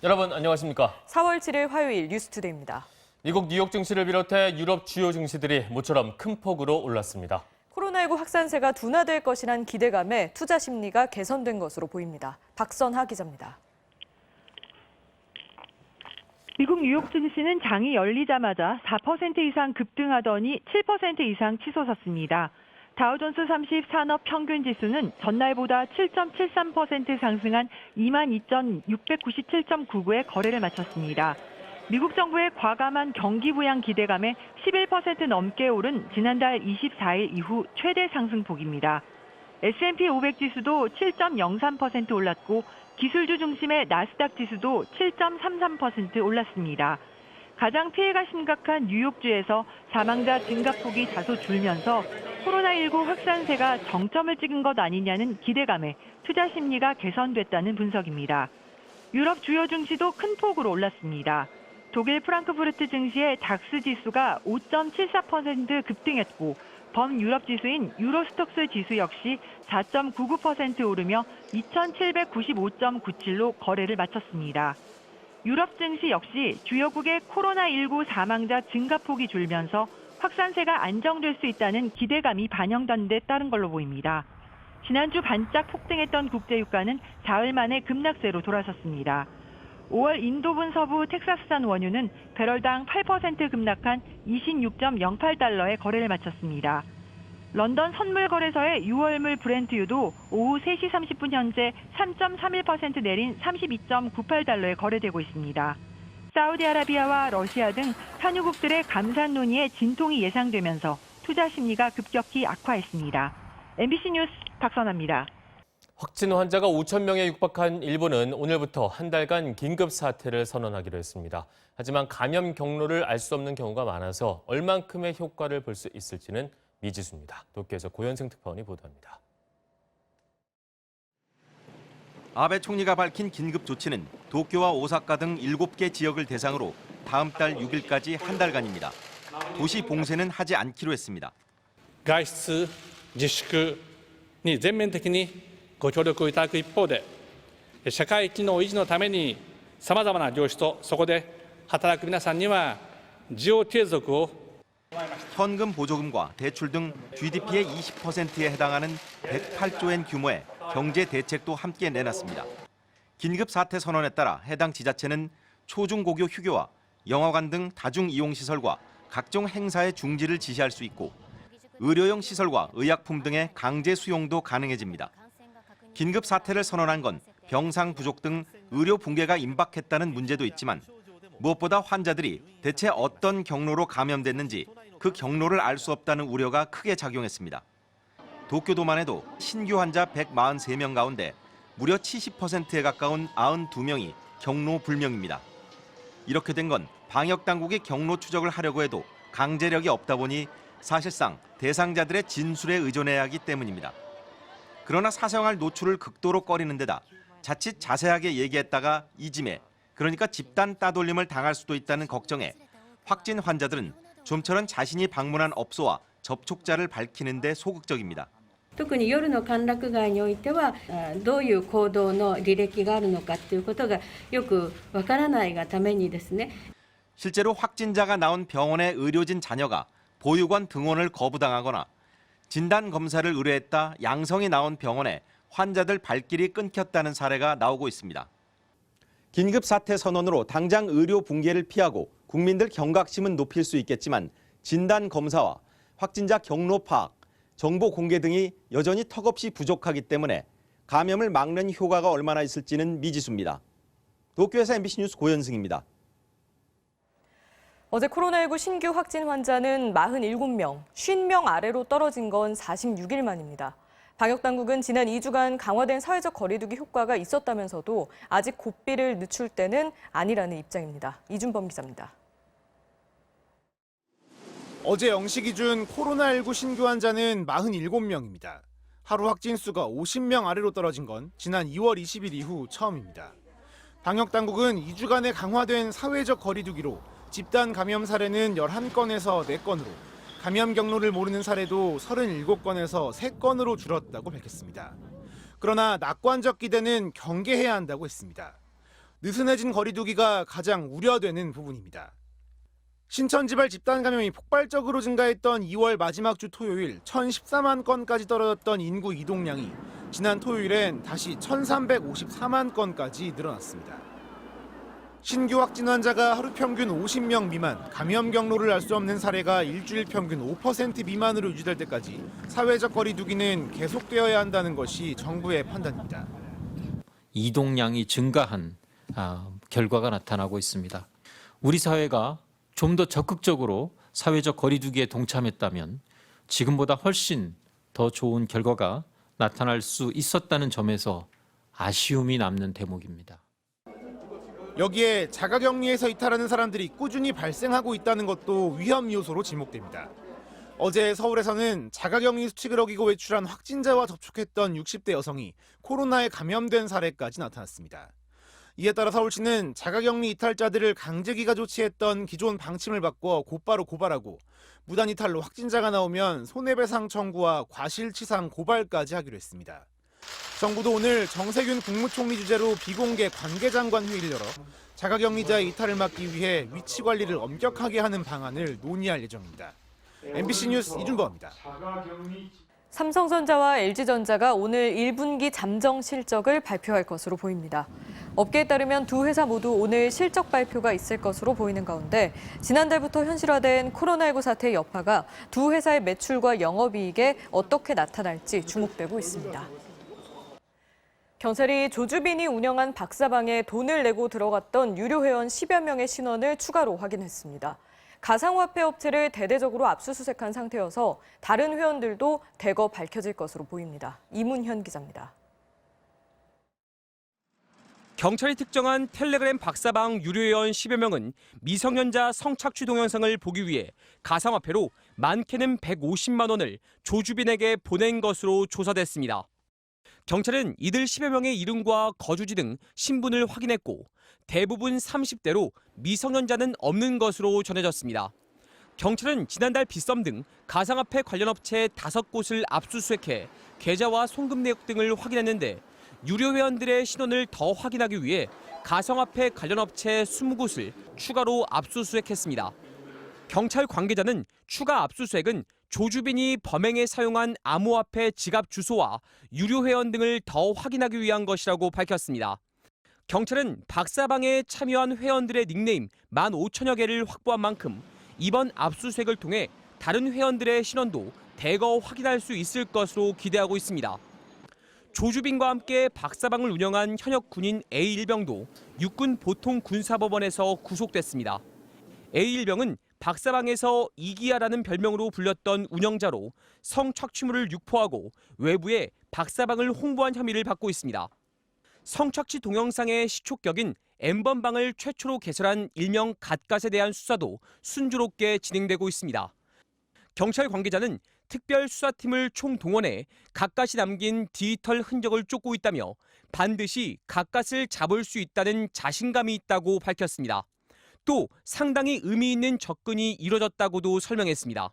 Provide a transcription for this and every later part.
여러분 안녕하십니까? 4월 7일 화요일 뉴스투데이입니다. 미국 뉴욕 증시를 비롯해 유럽 주요 증시들이 모처럼 큰 폭으로 올랐습니다. 코로나19 확산세가 둔화될 것이란 기대감에 투자 심리가 개선된 것으로 보입니다. 박선하 기자입니다. 미국 뉴욕 증시는 장이 열리자마자 4% 이상 급등하더니 7% 이상 치솟았습니다. 다우존스 30 산업 평균 지수는 전날보다 7.73% 상승한 22,697.99에 거래를 마쳤습니다. 미국 정부의 과감한 경기 부양 기대감에 11% 넘게 오른 지난달 24일 이후 최대 상승폭입니다. S&P 500 지수도 7.03% 올랐고 기술주 중심의 나스닥 지수도 7.33% 올랐습니다. 가장 피해가 심각한 뉴욕주에서 사망자 증가폭이 다소 줄면서 코로나19 확산세가 정점을 찍은 것 아니냐는 기대감에 투자 심리가 개선됐다는 분석입니다. 유럽 주요 증시도 큰 폭으로 올랐습니다. 독일 프랑크푸르트 증시의 닥스 지수가 5.74% 급등했고 범유럽 지수인 유로스톡스 지수 역시 4.99% 오르며 2,795.97로 거래를 마쳤습니다. 유럽 증시 역시 주요국의 코로나19 사망자 증가폭이 줄면서 확산세가 안정될 수 있다는 기대감이 반영된 데 따른 걸로 보입니다. 지난주 반짝 폭등했던 국제유가는 사흘 만에 급락세로 돌아섰습니다. 5월 인도분 서부 텍사스산 원유는 배럴당 8% 급락한 26.08달러에 거래를 마쳤습니다. 런던 선물거래소의 6월물 브렌트유도 오후 3시 30분 현재 3.31% 내린 32.98달러에 거래되고 있습니다. 사우디아라비아와 러시아 등 산유국들의 감산 논의에 진통이 예상되면서 투자 심리가 급격히 악화했습니다. MBC 뉴스 박선아입니다. 확진 환자가 5천 명에 육박한 일본은 오늘부터 한 달간 긴급 사태를 선언하기로 했습니다. 하지만 감염 경로를 알 수 없는 경우가 많아서 얼만큼의 효과를 볼 수 있을지는 미지수입니다. 도쿄에서 고현승 특파원이 보도합니다. 아베 총리가 밝힌 긴급 조치는 도쿄와 오사카 등 7개 지역을 대상으로 다음 달 6일까지 한 달간입니다. 도시 봉쇄는 하지 않기로 했습니다. 外出自粛に全面的にご協力をいただく一方で、社会機能維持のためにさまざまな業種とそこで働く皆さんには需要継続を 현금 보조금과 대출 등 GDP의 20%에 해당하는 108조엔 규모의 경제 대책도 함께 내놨습니다. 긴급 사태 선언에 따라 해당 지자체는 초중고교 휴교와 영화관 등 다중이용시설과 각종 행사의 중지를 지시할 수 있고 의료용 시설과 의약품 등의 강제 수용도 가능해집니다. 긴급 사태를 선언한 건 병상 부족 등 의료 붕괴가 임박했다는 문제도 있지만 무엇보다 환자들이 대체 어떤 경로로 감염됐는지 그 경로를 알 수 없다는 우려가 크게 작용했습니다. 도쿄도만 해도 신규 환자 143명 가운데 무려 70%에 가까운 92명이 경로 불명입니다. 이렇게 된 건 방역당국이 경로 추적을 하려고 해도 강제력이 없다 보니 사실상 대상자들의 진술에 의존해야 하기 때문입니다. 그러나 사생활 노출을 극도로 꺼리는 데다 자칫 자세하게 얘기했다가 이짐에 그러니까 집단 따돌림을 당할 수도 있다는 걱정에 확진 환자들은 좀처럼 자신이 방문한 업소와 접촉자를 밝히는 데 소극적입니다. 特に夜の歓楽街においてはどういう行動の履歴があるのかということがよくわからないがためにですね. 실제로 확진자가 나온 병원의 의료진 자녀가 보육원 등원을 거부당하거나 진단 검사를 의뢰했다 양성이 나온 병원에 환자들 발길이 끊겼다는 사례가 나오고 있습니다. 긴급 사태 선언으로 당장 의료 붕괴를 피하고 국민들 경각심은 높일 수 있겠지만 진단 검사와 확진자 경로 파악, 정보 공개 등이 여전히 턱없이 부족하기 때문에 감염을 막는 효과가 얼마나 있을지는 미지수입니다. 도쿄에서 MBC 뉴스 고현승입니다. 어제 코로나19 신규 확진 환자는 47명, 50명 아래로 떨어진 건 46일 만입니다. 방역당국은 지난 2주간 강화된 사회적 거리두기 효과가 있었다면서도 아직 고삐를 늦출 때는 아니라는 입장입니다. 이준범 기자입니다. 어제 0시 기준 코로나19 신규 환자는 47명입니다. 하루 확진 수가 50명 아래로 떨어진 건 지난 2월 20일 이후 처음입니다. 방역당국은 2주간의 강화된 사회적 거리두기로 집단 감염 사례는 11건에서 4건으로 감염 경로를 모르는 사례도 37건에서 3건으로 줄었다고 밝혔습니다. 그러나 낙관적 기대는 경계해야 한다고 했습니다. 느슨해진 거리두기가 가장 우려되는 부분입니다. 신천지발 집단 감염이 폭발적으로 증가했던 2월 마지막 주 토요일 1,014만 건까지 떨어졌던 인구 이동량이 지난 토요일엔 다시 1,354만 건까지 늘어났습니다. 신규 확진 환자가 하루 평균 50명 미만, 감염 경로를 알 수 없는 사례가 일주일 평균 5% 미만으로 유지될 때까지 사회적 거리두기는 계속되어야 한다는 것이 정부의 판단입니다. 이동량이 증가한 결과가 나타나고 있습니다. 우리 사회가 좀 더 적극적으로 사회적 거리두기에 동참했다면 지금보다 훨씬 더 좋은 결과가 나타날 수 있었다는 점에서 아쉬움이 남는 대목입니다. 여기에 자가격리에서 이탈하는 사람들이 꾸준히 발생하고 있다는 것도 위험 요소로 지목됩니다. 어제 서울에서는 자가격리 수칙을 어기고 외출한 확진자와 접촉했던 60대 여성이 코로나에 감염된 사례까지 나타났습니다. 이에 따라 서울시는 자가격리 이탈자들을 강제기가 조치했던 기존 방침을 바꿔 곧바로 고발하고 무단 이탈로 확진자가 나오면 손해배상 청구와 과실치상 고발까지 하기로 했습니다. 정부도 오늘 정세균 국무총리 주재로 비공개 관계장관 회의를 열어 자가격리자의 이탈을 막기 위해 위치 관리를 엄격하게 하는 방안을 논의할 예정입니다. MBC 뉴스 이준범입니다. 삼성전자와 LG전자가 오늘 1분기 잠정 실적을 발표할 것으로 보입니다. 업계에 따르면 두 회사 모두 오늘 실적 발표가 있을 것으로 보이는 가운데 지난달부터 현실화된 코로나19 사태의 여파가 두 회사의 매출과 영업이익에 어떻게 나타날지 주목되고 있습니다. 경찰이 조주빈이 운영한 박사방에 돈을 내고 들어갔던 유료 회원 10여 명의 신원을 추가로 확인했습니다. 가상화폐 업체를 대대적으로 압수수색한 상태여서 다른 회원들도 대거 밝혀질 것으로 보입니다. 이문현 기자입니다. 경찰이 특정한 텔레그램 박사방 유료회원 10여 명은 미성년자 성착취 동영상을 보기 위해 가상화폐로 많게는 150만 원을 조주빈에게 보낸 것으로 조사됐습니다. 경찰은 이들 10여 명의 이름과 거주지 등 신분을 확인했고 대부분 30대로 미성년자는 없는 것으로 전해졌습니다. 경찰은 지난달 빗썸 등 가상화폐 관련 업체 5곳을 압수수색해 계좌와 송금 내역 등을 확인했는데 유료 회원들의 신원을 더 확인하기 위해 가상화폐 관련 업체 20곳을 추가로 압수수색했습니다. 경찰 관계자는 추가 압수수색은 조주빈이 범행에 사용한 암호화폐 지갑 주소와 유료 회원 등을 더 확인하기 위한 것이라고 밝혔습니다. 경찰은 박사방에 참여한 회원들의 닉네임 15,000여 개를 확보한 만큼 이번 압수수색을 통해 다른 회원들의 신원도 대거 확인할 수 있을 것으로 기대하고 있습니다. 조주빈과 함께 박사방을 운영한 현역 군인 A1병도 육군 보통군사법원에서 구속됐습니다. A1병은 박사방에서 이기야라는 별명으로 불렸던 운영자로 성착취물을 유포하고 외부에 박사방을 홍보한 혐의를 받고 있습니다. 성착취 동영상의 시초격인 N번방을 최초로 개설한 일명 갓갓에 대한 수사도 순조롭게 진행되고 있습니다. 경찰 관계자는 특별수사팀을 총동원해 갓갓이 남긴 디지털 흔적을 쫓고 있다며 반드시 갓갓을 잡을 수 있다는 자신감이 있다고 밝혔습니다. 또 상당히 의미 있는 접근이 이뤄졌다고도 설명했습니다.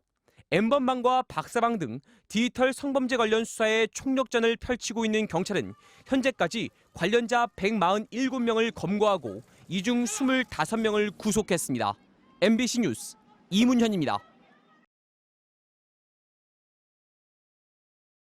N번방과 박사방 등 디지털 성범죄 관련 수사에 총력전을 펼치고 있는 경찰은 현재까지 관련자 147명을 검거하고 이 중 25명을 구속했습니다. MBC 뉴스 이문현입니다.